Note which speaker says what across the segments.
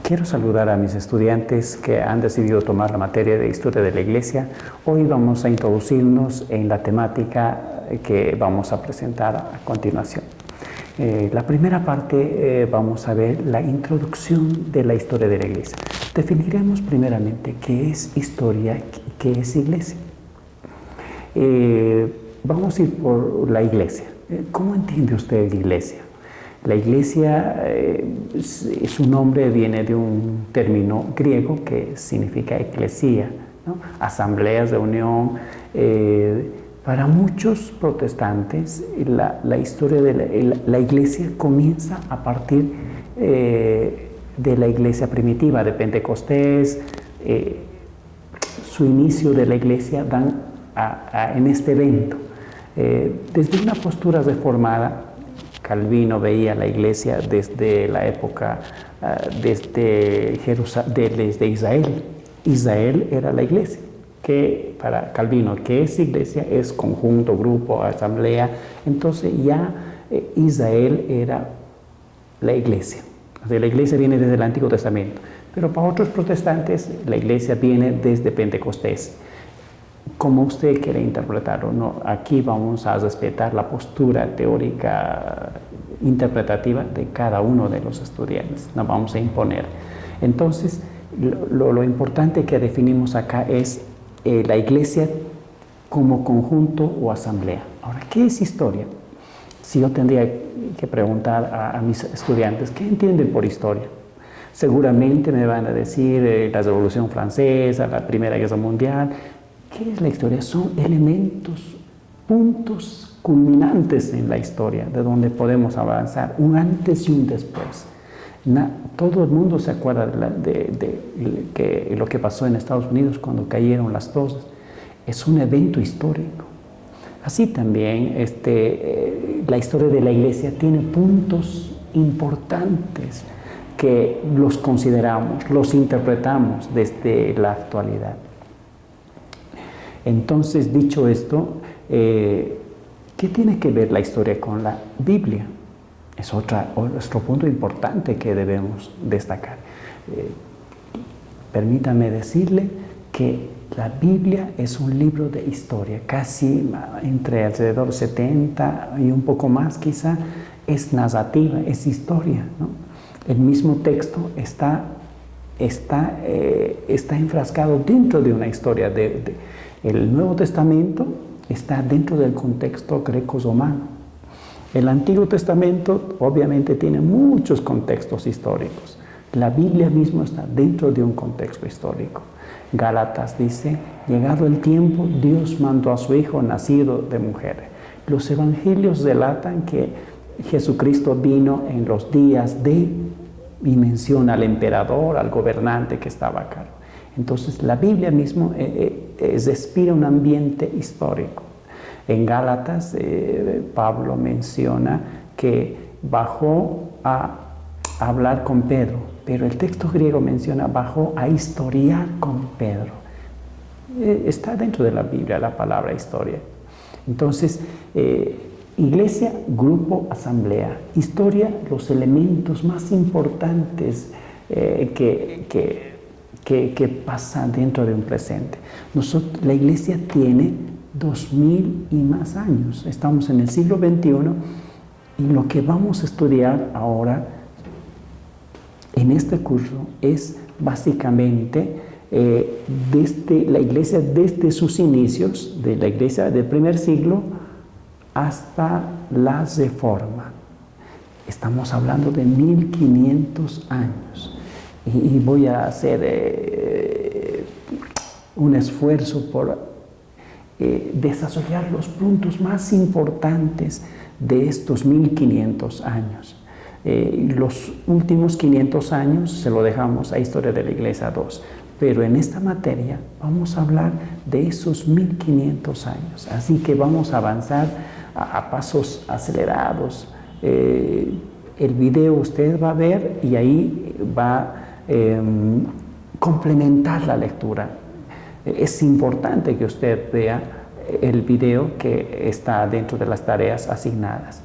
Speaker 1: Quiero saludar a mis estudiantes que han decidido tomar la materia de Historia de la Iglesia. Hoy vamos a introducirnos en la temática que vamos a presentar a continuación. La primera parte vamos a ver la introducción de la historia de la Iglesia. Definiremos primeramente qué es historia y qué es Iglesia. Vamos a ir por la Iglesia. ¿Cómo entiende usted Iglesia? La Iglesia, su nombre viene de un término griego que significa eclesía, ¿no? Asambleas de unión. Para muchos protestantes, la historia de la Iglesia comienza a partir de la Iglesia primitiva, de Pentecostés. Su inicio de la Iglesia dan en este evento. Desde una postura reformada, Calvino veía la Iglesia desde la época, desde Israel. Israel era la Iglesia, que para Calvino, ¿qué es Iglesia? Es conjunto, grupo, asamblea. Entonces ya Israel era la Iglesia. O sea, la Iglesia viene desde el Antiguo Testamento. Pero para otros protestantes, la Iglesia viene desde Pentecostés. Como usted quiere interpretarlo, ¿no? Aquí vamos a respetar la postura teórica interpretativa de cada uno de los estudiantes, no vamos a imponer. Entonces, lo importante que definimos acá es la Iglesia como conjunto o asamblea. Ahora, ¿qué es historia? Si yo tendría que preguntar a mis estudiantes, ¿qué entienden por historia? Seguramente me van a decir la Revolución Francesa, la Primera Guerra Mundial. ¿Qué es la historia? Son elementos, puntos culminantes en la historia, de donde podemos avanzar, un antes y un después. Todo el mundo se acuerda de lo que pasó en Estados Unidos cuando cayeron las torres. Es un evento histórico. Así también la historia de la Iglesia tiene puntos importantes que los consideramos, los interpretamos desde la actualidad. Entonces, dicho esto, ¿qué tiene que ver la historia con la Biblia? Es otro punto importante que debemos destacar. Permítame decirle que la Biblia es un libro de historia, casi entre alrededor de 70 y un poco más quizá, es narrativa, es historia, ¿no? El mismo texto está enfrascado dentro de una historia. El Nuevo Testamento está dentro del contexto greco-romano. El Antiguo Testamento obviamente tiene muchos contextos históricos. La Biblia misma está dentro de un contexto histórico. Gálatas dice, llegado el tiempo, Dios mandó a su Hijo nacido de mujer. Los evangelios relatan que Jesucristo vino en los días y menciona al emperador, al gobernante que estaba a cargo. Entonces, la Biblia mismo respira un ambiente histórico. En Gálatas, Pablo menciona que bajó a hablar con Pedro, pero el texto griego menciona bajó a historiar con Pedro. Está dentro de la Biblia la palabra historia. Entonces, Iglesia, grupo, asamblea. Historia, los elementos más importantes que pasa dentro de un presente. La Iglesia tiene 2000 y más años. Estamos en el siglo XXI y lo que vamos a estudiar ahora en este curso es básicamente la Iglesia desde sus inicios, de la Iglesia del primer siglo hasta la Reforma. Estamos hablando de 1500 años. Y voy a hacer un esfuerzo por desarrollar los puntos más importantes de estos 1500 años. Los últimos 500 años se lo dejamos a Historia de la Iglesia 2, pero en esta materia vamos a hablar de esos 1500 años. Así que vamos a avanzar a pasos acelerados. El video usted va a ver y ahí va a complementar la lectura. Es importante que usted vea el video que está dentro de las tareas asignadas.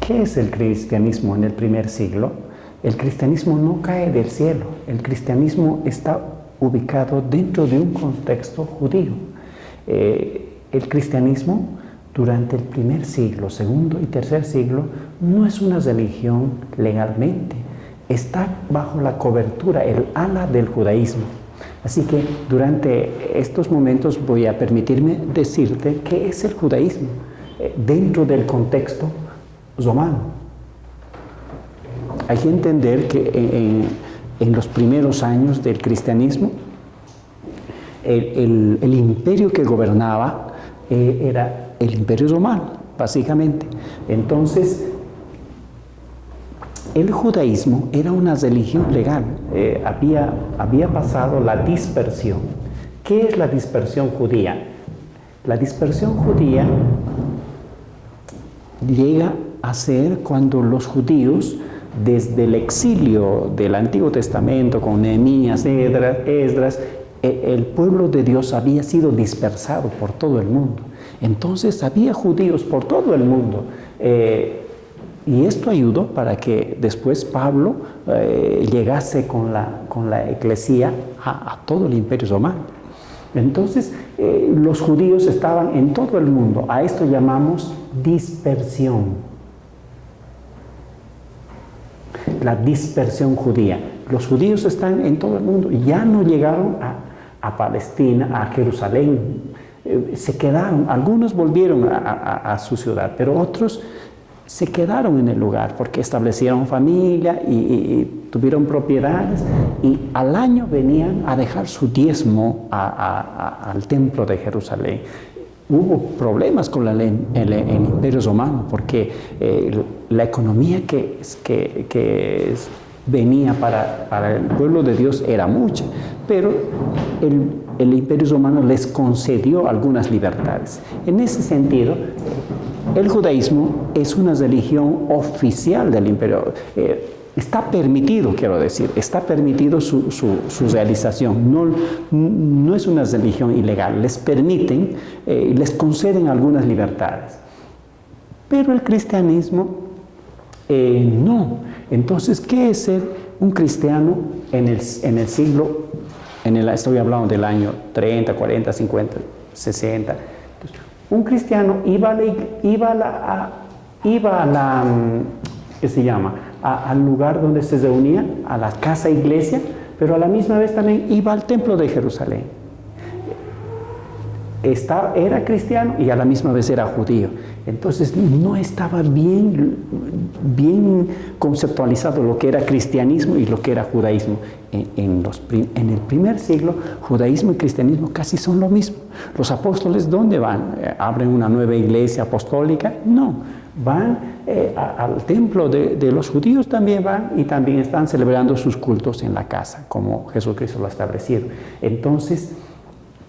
Speaker 1: ¿Qué es el cristianismo en el primer siglo? El cristianismo no cae del cielo, el cristianismo está ubicado dentro de un contexto judío. El cristianismo durante el primer siglo, segundo y tercer siglo, no es una religión legalmente, está bajo la cobertura, el ala del judaísmo. Así que durante estos momentos voy a permitirme decirte qué es el judaísmo dentro del contexto romano. Hay que entender que en los primeros años del cristianismo, el imperio que gobernaba era el imperio romano, básicamente. Entonces, el judaísmo era una religión legal, había pasado la dispersión. ¿Qué es la dispersión judía? La dispersión judía llega a ser cuando los judíos, desde el exilio del Antiguo Testamento con Nehemías, Esdras, el pueblo de Dios había sido dispersado por todo el mundo. Entonces había judíos por todo el mundo. Y esto ayudó para que después Pablo llegase con la eclesía a todo el imperio romano. Entonces los judíos estaban en todo el mundo. A esto llamamos dispersión. La dispersión judía. Los judíos están en todo el mundo. Ya no llegaron a Palestina, a Jerusalén. Se quedaron. Algunos volvieron a su ciudad, pero otros se quedaron en el lugar porque establecieron familia y tuvieron propiedades, y al año venían a dejar su diezmo al templo de Jerusalén. Hubo problemas con el imperio romano porque la economía que venía para el pueblo de Dios era mucha, pero el imperio romano les concedió algunas libertades. En ese sentido, el judaísmo es una religión oficial del imperio. Está permitido, quiero decir, está permitido su realización. No es una religión ilegal. Les permiten, les conceden algunas libertades. Pero el cristianismo no. Entonces, ¿qué es ser un cristiano en el siglo, estoy hablando del año 30, 40, 50, 60? Un cristiano iba a la ¿qué se llama? Al lugar donde se reunía, a la casa iglesia, pero a la misma vez también iba al templo de Jerusalén. Era cristiano y a la misma vez era judío. Entonces no estaba bien conceptualizado lo que era cristianismo y lo que era judaísmo. En el primer siglo, judaísmo y cristianismo casi son lo mismo. Los apóstoles, ¿dónde van? ¿Abren una nueva iglesia apostólica? No, van al templo de los judíos, también van, y también están celebrando sus cultos en la casa, como Jesucristo lo ha establecido. Entonces,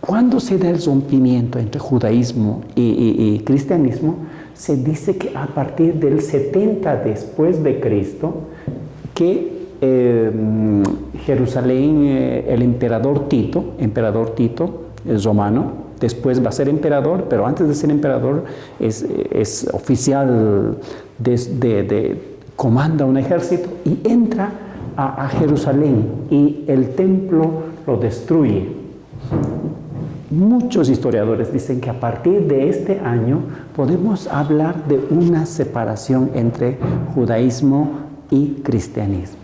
Speaker 1: ¿cuándo se da el rompimiento entre judaísmo y cristianismo? Se dice que a partir del 70 después de Cristo, que Jerusalén, el emperador Tito es romano, después va a ser emperador, pero antes de ser emperador es oficial, comanda un ejército y entra a Jerusalén y el templo lo destruye. Muchos historiadores dicen que a partir de este año podemos hablar de una separación entre judaísmo y cristianismo.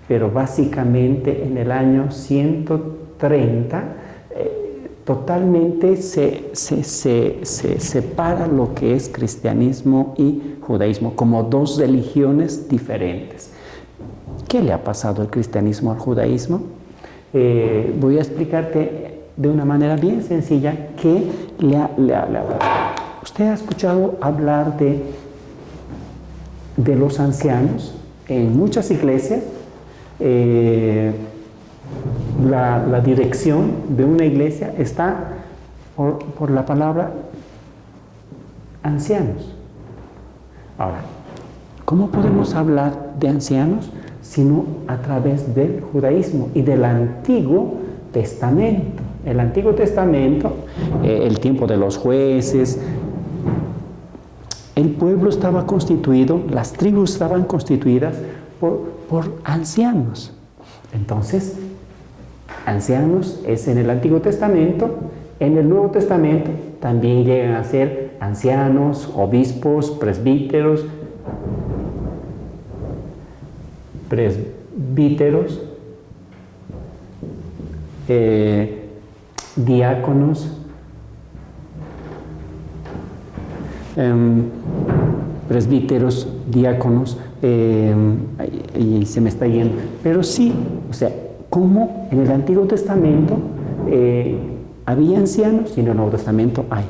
Speaker 1: Pero básicamente en el año 130 totalmente se separa lo que es cristianismo y judaísmo como dos religiones diferentes. ¿Qué le ha pasado al cristianismo al judaísmo? Voy a explicarte de una manera bien sencilla qué le ha pasado. Usted ha escuchado hablar de los ancianos en muchas iglesias. La dirección de una iglesia está por la palabra ancianos. Ahora, ¿cómo podemos hablar de ancianos sino a través del judaísmo y del Antiguo Testamento? El Antiguo Testamento, el tiempo de los jueces, el pueblo estaba constituido, las tribus estaban constituidas por ancianos. Entonces, ancianos es en el Antiguo Testamento. En el Nuevo Testamento también llegan a ser ancianos, obispos, presbíteros, diáconos, presbíteros, diáconos, y se me está yendo. Pero sí, o sea, como en el Antiguo Testamento había ancianos y en el Nuevo Testamento hay.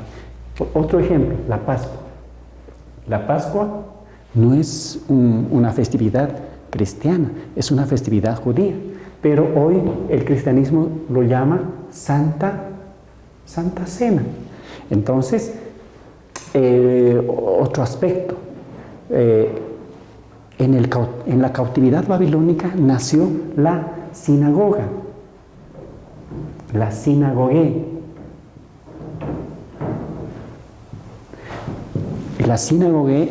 Speaker 1: Otro ejemplo, la Pascua. La Pascua no es una festividad cristiana, es una festividad judía. Pero hoy el cristianismo lo llama Santa Cena. Entonces, otro aspecto. En la cautividad babilónica nació la sinagoga, la sinagogué. La sinagogué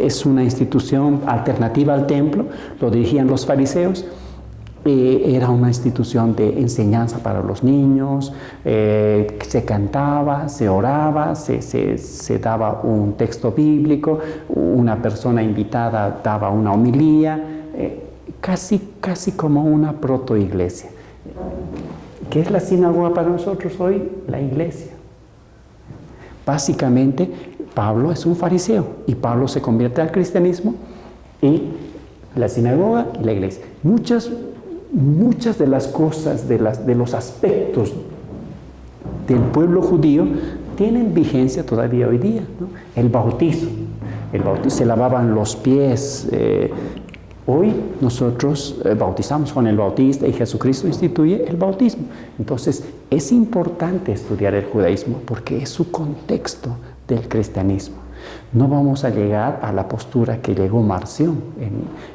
Speaker 1: es una institución alternativa al templo, lo dirigían los fariseos. Era una institución de enseñanza para los niños, se cantaba, se oraba, se daba un texto bíblico, una persona invitada daba una homilía, casi como una protoiglesia. ¿Qué es la sinagoga para nosotros hoy? La iglesia. Básicamente, Pablo es un fariseo y Pablo se convierte al cristianismo y la sinagoga y la iglesia. Muchas de las cosas, de los aspectos del pueblo judío tienen vigencia todavía hoy día, ¿no? El bautismo, se lavaban los pies. Hoy nosotros bautizamos Juan el Bautista y Jesucristo instituye el bautismo. Entonces es importante estudiar el judaísmo porque es su contexto del cristianismo. No vamos a llegar a la postura que llegó Marción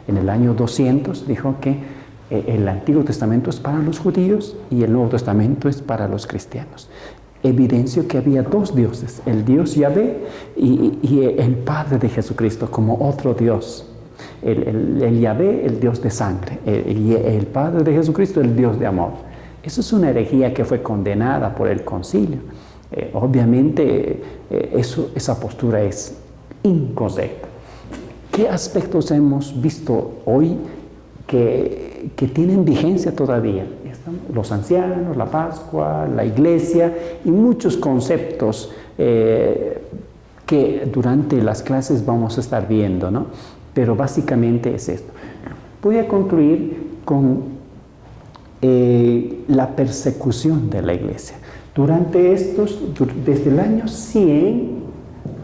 Speaker 1: en el año 200, dijo que el Antiguo Testamento es para los judíos y el Nuevo Testamento es para los cristianos. Evidenció que había dos dioses, el Dios Yahvé y el Padre de Jesucristo como otro Dios. El Yahvé, el Dios de sangre, y el Padre de Jesucristo, el Dios de amor. Eso es una herejía que fue condenada por el concilio. Obviamente esa postura es incorrecta. ¿Qué aspectos hemos visto hoy que tienen vigencia todavía? Los ancianos, la Pascua, la iglesia y muchos conceptos que durante las clases vamos a estar viendo, ¿no? Pero básicamente es esto. Voy a concluir con la persecución de la iglesia. Desde el año 100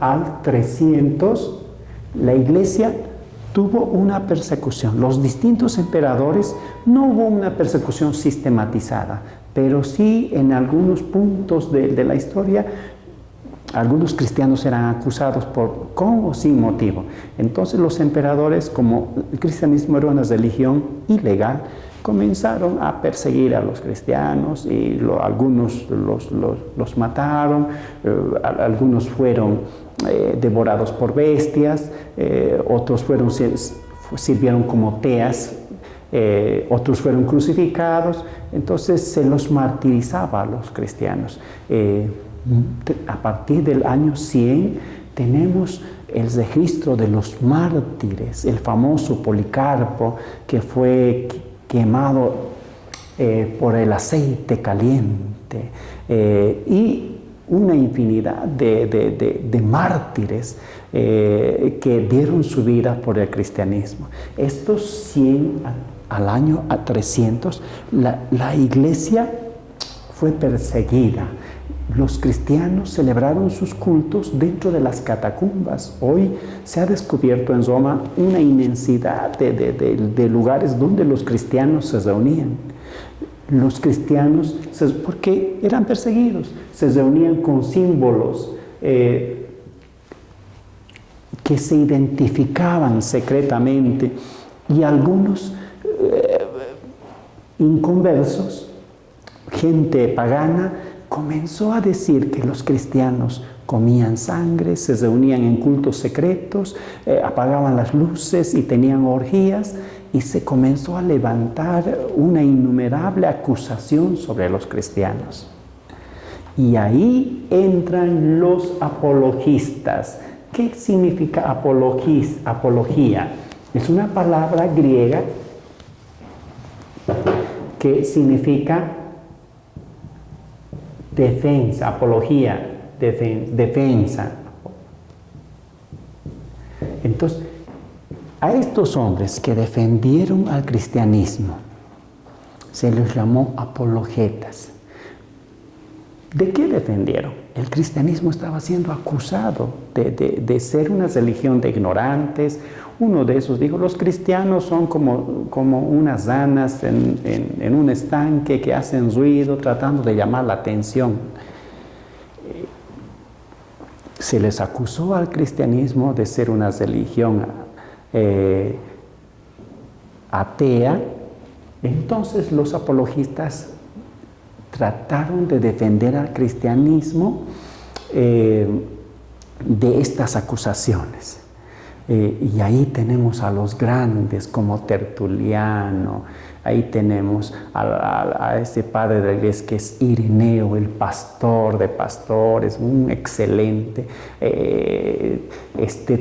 Speaker 1: al 300, la iglesia tuvo una persecución. Los distintos emperadores, no hubo una persecución sistematizada, pero sí en algunos puntos de la historia, algunos cristianos eran acusados con o sin motivo. Entonces los emperadores, como el cristianismo era una religión ilegal, comenzaron a perseguir a los cristianos y algunos los mataron, algunos fueron devorados por bestias, otros sirvieron como teas, otros fueron crucificados. Entonces se los martirizaba a los cristianos. A partir del año 100 tenemos el registro de los mártires, el famoso Policarpo que fue quemado por el aceite caliente, y una infinidad de mártires que dieron su vida por el cristianismo. Estos 100 al año 300, la iglesia fue perseguida. Los cristianos celebraron sus cultos dentro de las catacumbas. Hoy se ha descubierto en Roma una inmensidad de lugares donde los cristianos se reunían. Los cristianos, porque eran perseguidos, se reunían con símbolos que se identificaban secretamente, y algunos inconversos, gente pagana, comenzó a decir que los cristianos comían sangre, se reunían en cultos secretos, apagaban las luces y tenían orgías, y se comenzó a levantar una innumerable acusación sobre los cristianos. Y ahí entran los apologistas. ¿Qué significa apología? Es una palabra griega que significa defensa, apología, defensa. Entonces, a estos hombres que defendieron al cristianismo se les llamó apologetas. ¿De qué defendieron? El cristianismo estaba siendo acusado de ser una religión de ignorantes. Uno de esos dijo, los cristianos son como unas ranas en un estanque que hacen ruido tratando de llamar la atención. Se les acusó al cristianismo de ser una religión atea. Entonces los apologistas trataron de defender al cristianismo de estas acusaciones. Y ahí tenemos a los grandes como Tertuliano, ahí tenemos a ese padre de la iglesia que es Ireneo, el pastor de pastores, un excelente,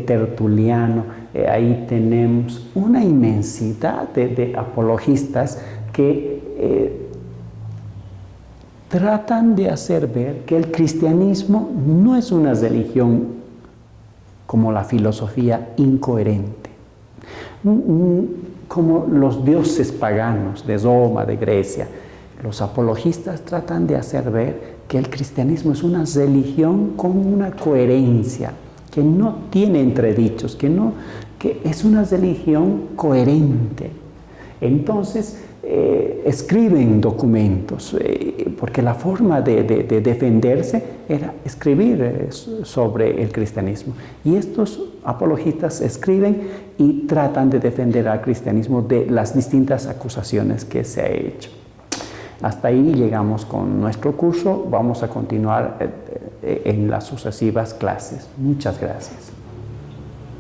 Speaker 1: Tertuliano. Ahí tenemos una inmensidad de apologistas que tratan de hacer ver que el cristianismo no es una religión como la filosofía incoherente, como los dioses paganos de Roma, de Grecia. Los apologistas tratan de hacer ver que el cristianismo es una religión con una coherencia, que no tiene entredichos, que es una religión coherente. Entonces, escriben documentos, porque la forma de defenderse era escribir sobre el cristianismo. Y estos apologistas escriben y tratan de defender al cristianismo de las distintas acusaciones que se ha hecho. Hasta ahí llegamos con nuestro curso. Vamos a continuar en las sucesivas clases. Muchas gracias.